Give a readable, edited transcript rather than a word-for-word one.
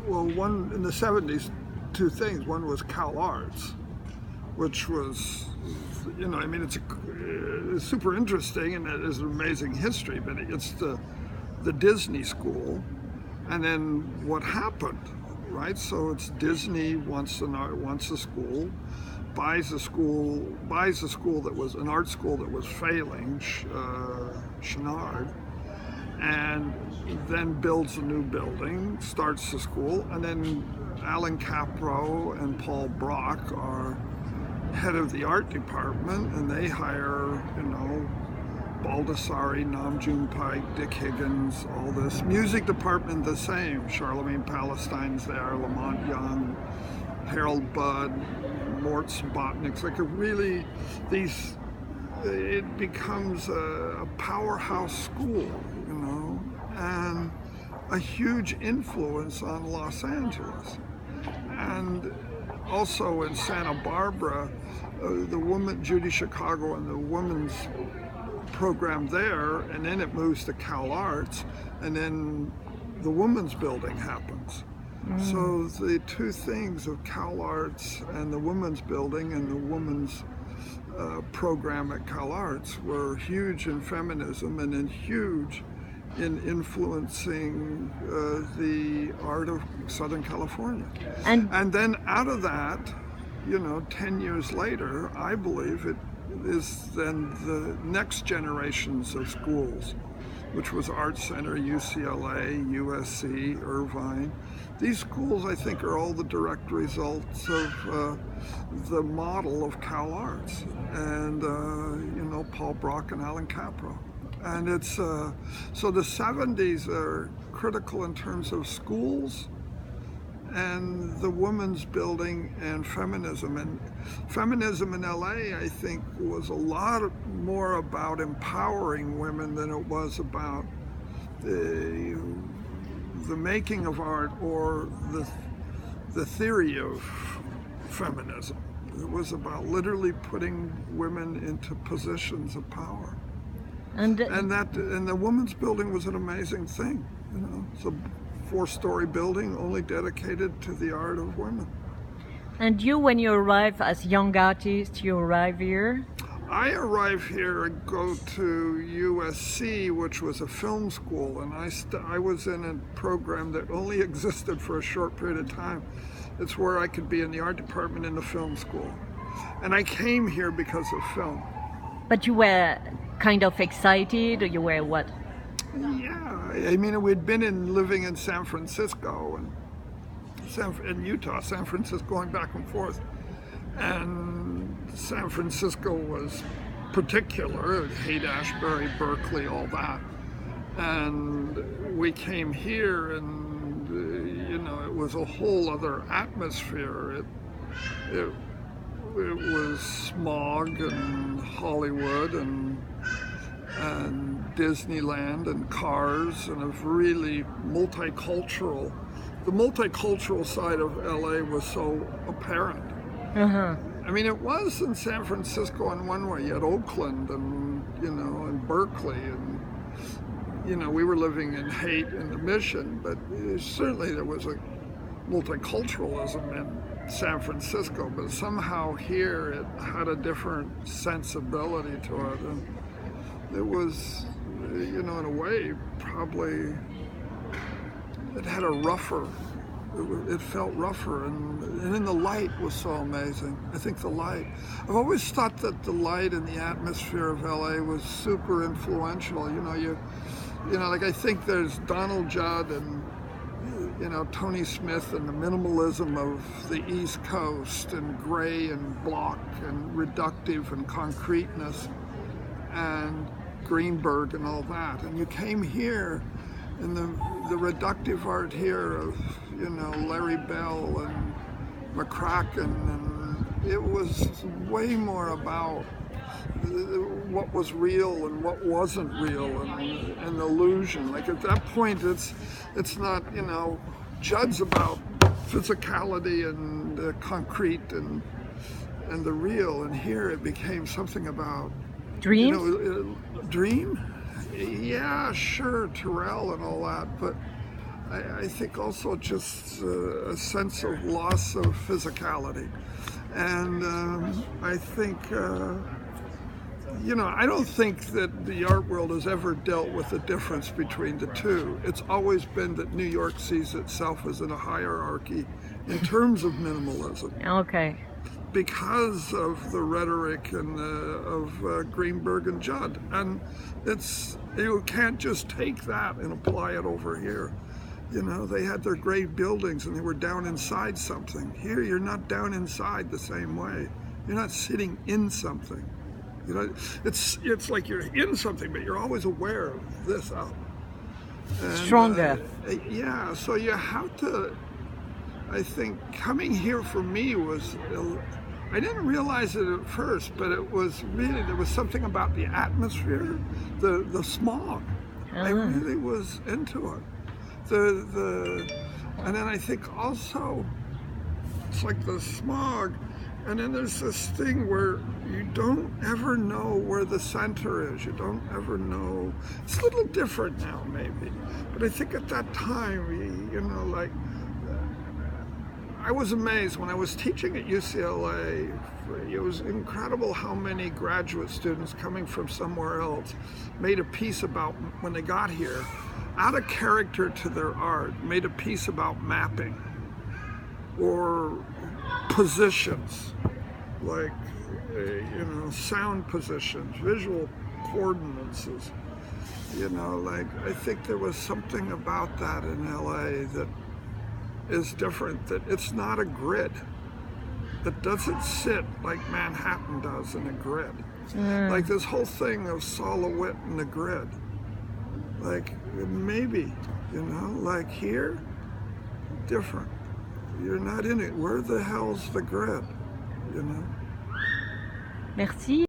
Well, one in the 70s, two things. One was Cal Arts, which was, it's super interesting and it is an amazing history, but it's the Disney school. And then what happened, right? So it's Disney wants a school, buys a school that was an art school that was failing, Chenard, and then builds a new building, starts the school, and then Alan Capro and Paul Brock are head of the art department, and they hire, Baldessari, Nam June Pike, Dick Higgins, all this. Music department the same. Charlemagne Palestine's there, Lamont Young, Harold Budd, Mort Subotnick's. It becomes a powerhouse school, and a huge influence on Los Angeles. And also in Santa Barbara, Judy Chicago and the women's program there, and then it moves to Cal Arts, and then the women's building happens. So the two things of Cal Arts and the women's building and the women's program at Cal Arts were huge in feminism and then huge in influencing the art of Southern California. And then out of that, 10 years later, I believe it is then the next generations of schools, which was Art Center, UCLA, USC, Irvine. These schools, I think, are all the direct results of the model of Cal Arts and, Paul Brock and Alan Capro. And it's, so the 70s are critical in terms of schools and the women's building and feminism. And feminism in LA, I think, was a lot more about empowering women than it was about the making of art or the theory of feminism. It was about literally putting women into positions of power. And the women's building was an amazing thing. It's a 4-story building only dedicated to the art of women. And you, when you arrive as young artist, you arrive here? I arrive here and go to USC, which was a film school, and I was in a program that only existed for a short period of time. It's where I could be in the art department in the film school. And I came here because of film. But you were kind of excited, or you were what? Yeah, we'd been living in San Francisco and in Utah, San Francisco, going back and forth. And San Francisco was particular, Haight-Ashbury, Berkeley, all that. And we came here and, it was a whole other atmosphere. It was smog and Hollywood and Disneyland and cars and a really multicultural. The multicultural side of LA was so apparent. It was in San Francisco in one way. You had Oakland and, and Berkeley and, we were living in Haight and the Mission, but certainly there was a multiculturalism in San Francisco, but somehow here it had a different sensibility to it. And it was, in a way, probably, it had a rougher, it felt rougher, and then the light was so amazing. I think the light, I've always thought that the light and the atmosphere of LA was super influential. I think there's Donald Judd and, Tony Smith and the minimalism of the East Coast and gray and block and reductive and concreteness and Greenberg and all that. And you came here and the reductive art here of, Larry Bell and McCracken, and it was way more about what was real and what wasn't real and illusion. Like at that point, it's not, Judd's about physicality and concrete and the real, and here it became something about dreams. Dream? Yeah, sure, Terrell and all that, but I think also just a sense of loss of physicality. And I think, I don't think that the art world has ever dealt with the difference between the two. It's always been that New York sees itself as in a hierarchy in terms of minimalism. Okay. Because of the rhetoric and of Greenberg and Judd. And you can't just take that and apply it over here. They had their great buildings and they were down inside something. Here, you're not down inside the same way. You're not sitting in something. It's like you're in something, but you're always aware of this up. And, Stronger. Yeah, so you have to, I think, coming here for me was, I didn't realize it at first, but it was really, there was something about the atmosphere, the smog. I really was into it. And then I think also it's like the smog, and then there's this thing where you don't ever know where the center is. You don't ever know. It's a little different now, maybe, but I think at that time, I was amazed when I was teaching at UCLA. It was incredible how many graduate students coming from somewhere else made a piece about, when they got here, out of character to their art, made a piece about mapping or positions, like sound positions, visual coordinates. I think there was something about that in LA that is different, that it's not a grid. It doesn't sit like Manhattan does in a grid. Like this whole thing of silhouette in the grid. Like maybe, like here, different. You're not in it. Where the hell's the grid, Merci.